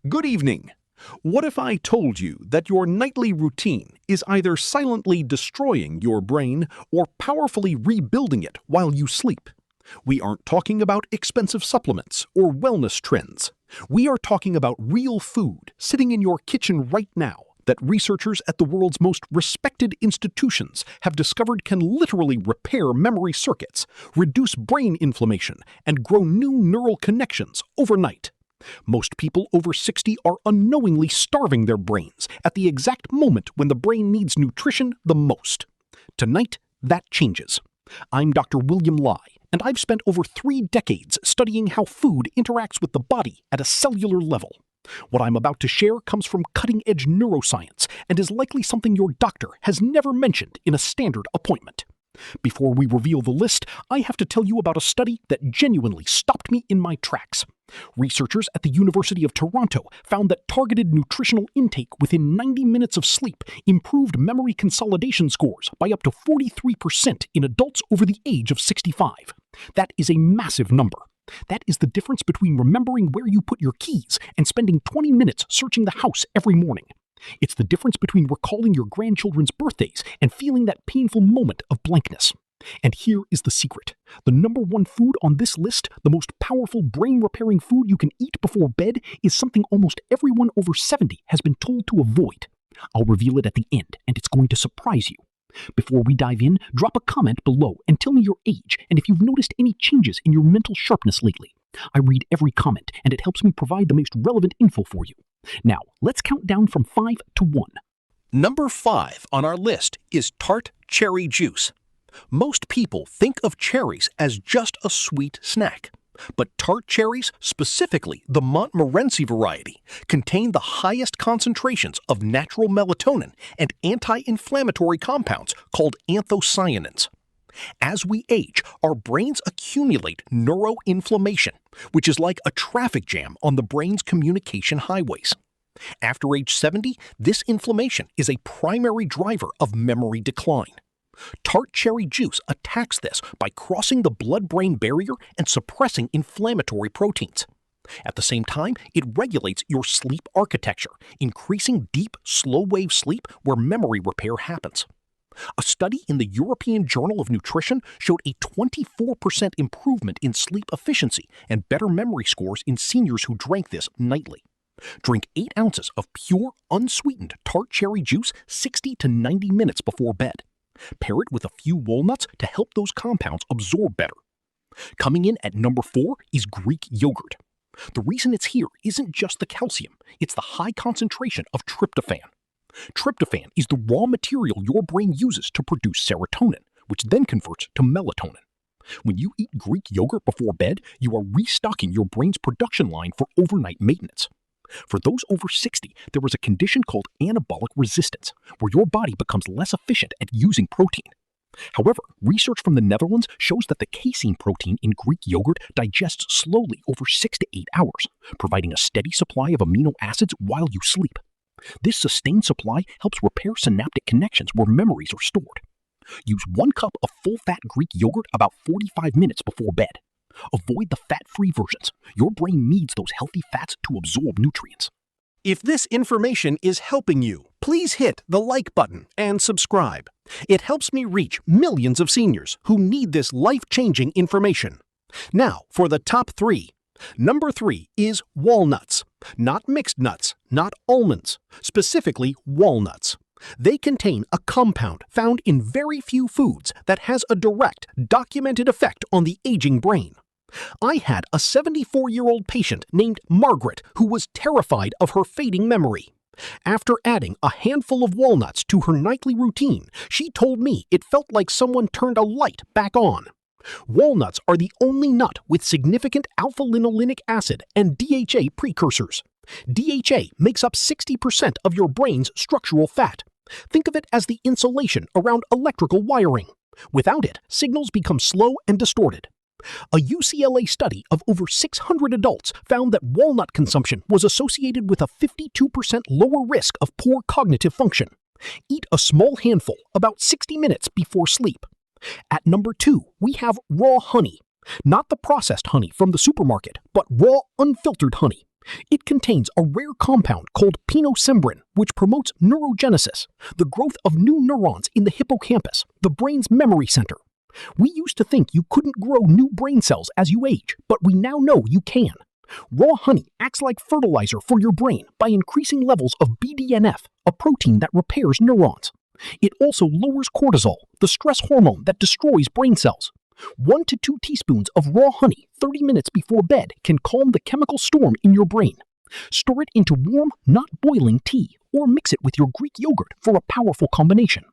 Good evening. What if I told you that your nightly routine is either silently destroying your brain or powerfully rebuilding it while you sleep? We aren't talking about expensive supplements or wellness trends. We are talking about real food sitting in your kitchen right now that researchers at the world's most respected institutions have discovered can literally repair memory circuits, reduce brain inflammation, and grow new neural connections overnight. Most people over 60 are unknowingly starving their brains at the exact moment when the brain needs nutrition the most. Tonight, that changes. I'm Dr. William Lai, and I've spent over 3 decades studying how food interacts with the body at a cellular level. What I'm about to share comes from cutting-edge neuroscience and is likely something your doctor has never mentioned in a standard appointment. Before we reveal the list, I have to tell you about a study that genuinely stopped me in my tracks. Researchers at the University of Toronto found that targeted nutritional intake within 90 minutes of sleep improved memory consolidation scores by up to 43% in adults over the age of 65. That is a massive number. That is the difference between remembering where you put your keys and spending 20 minutes searching the house every morning. It's the difference between recalling your grandchildren's birthdays and feeling that painful moment of blankness. And here is the secret. The number one food on this list, the most powerful brain-repairing food you can eat before bed, is something almost everyone over 70 has been told to avoid. I'll reveal it at the end, and it's going to surprise you. Before we dive in, drop a comment below and tell me your age and if you've noticed any changes in your mental sharpness lately. I read every comment, and it helps me provide the most relevant info for you. Now, let's count down from 5 to 1. Number 5 on our list is tart cherry juice. Most people think of cherries as just a sweet snack. But tart cherries, specifically the Montmorency variety, contain the highest concentrations of natural melatonin and anti-inflammatory compounds called anthocyanins. As we age, our brains accumulate neuroinflammation, which is like a traffic jam on the brain's communication highways. After age 70, this inflammation is a primary driver of memory decline. Tart cherry juice attacks this by crossing the blood-brain barrier and suppressing inflammatory proteins. At the same time, it regulates your sleep architecture, increasing deep, slow-wave sleep where memory repair happens. A study in the European Journal of Nutrition showed a 24% improvement in sleep efficiency and better memory scores in seniors who drank this nightly. Drink 8 ounces of pure, unsweetened tart cherry juice 60 to 90 minutes before bed. Pair it with a few walnuts to help those compounds absorb better. Coming in at number 4 is Greek yogurt. The reason it's here isn't just the calcium, it's the high concentration of tryptophan. Tryptophan is the raw material your brain uses to produce serotonin, which then converts to melatonin. When you eat Greek yogurt before bed, you are restocking your brain's production line for overnight maintenance. For those over 60, there is a condition called anabolic resistance, where your body becomes less efficient at using protein. However, research from the Netherlands shows that the casein protein in Greek yogurt digests slowly over 6 to 8 hours, providing a steady supply of amino acids while you sleep. This sustained supply helps repair synaptic connections where memories are stored. Use 1 cup of full-fat Greek yogurt about 45 minutes before bed. Avoid the fat-free versions. Your brain needs those healthy fats to absorb nutrients. If this information is helping you, please hit the like button and subscribe. It helps me reach millions of seniors who need this life-changing information. Now, for the top 3. Number 3 is walnuts. Not mixed nuts, not almonds, specifically walnuts. They contain a compound found in very few foods that has a direct, documented effect on the aging brain. I had a 74-year-old patient named Margaret who was terrified of her fading memory. After adding a handful of walnuts to her nightly routine, she told me it felt like someone turned a light back on. Walnuts are the only nut with significant alpha-linolenic acid and DHA precursors. DHA makes up 60% of your brain's structural fat. Think of it as the insulation around electrical wiring. Without it, signals become slow and distorted. A UCLA study of over 600 adults found that walnut consumption was associated with a 52% lower risk of poor cognitive function. Eat a small handful about 60 minutes before sleep. At number 2, we have raw honey. Not the processed honey from the supermarket, but raw, unfiltered honey. It contains a rare compound called pinocembrin, which promotes neurogenesis, the growth of new neurons in the hippocampus, the brain's memory center. We used to think you couldn't grow new brain cells as you age, but we now know you can. Raw honey acts like fertilizer for your brain by increasing levels of BDNF, a protein that repairs neurons. It also lowers cortisol, the stress hormone that destroys brain cells. 1 to 2 teaspoons of raw honey 30 minutes before bed can calm the chemical storm in your brain. Stir it into warm, not boiling tea, or mix it with your Greek yogurt for a powerful combination.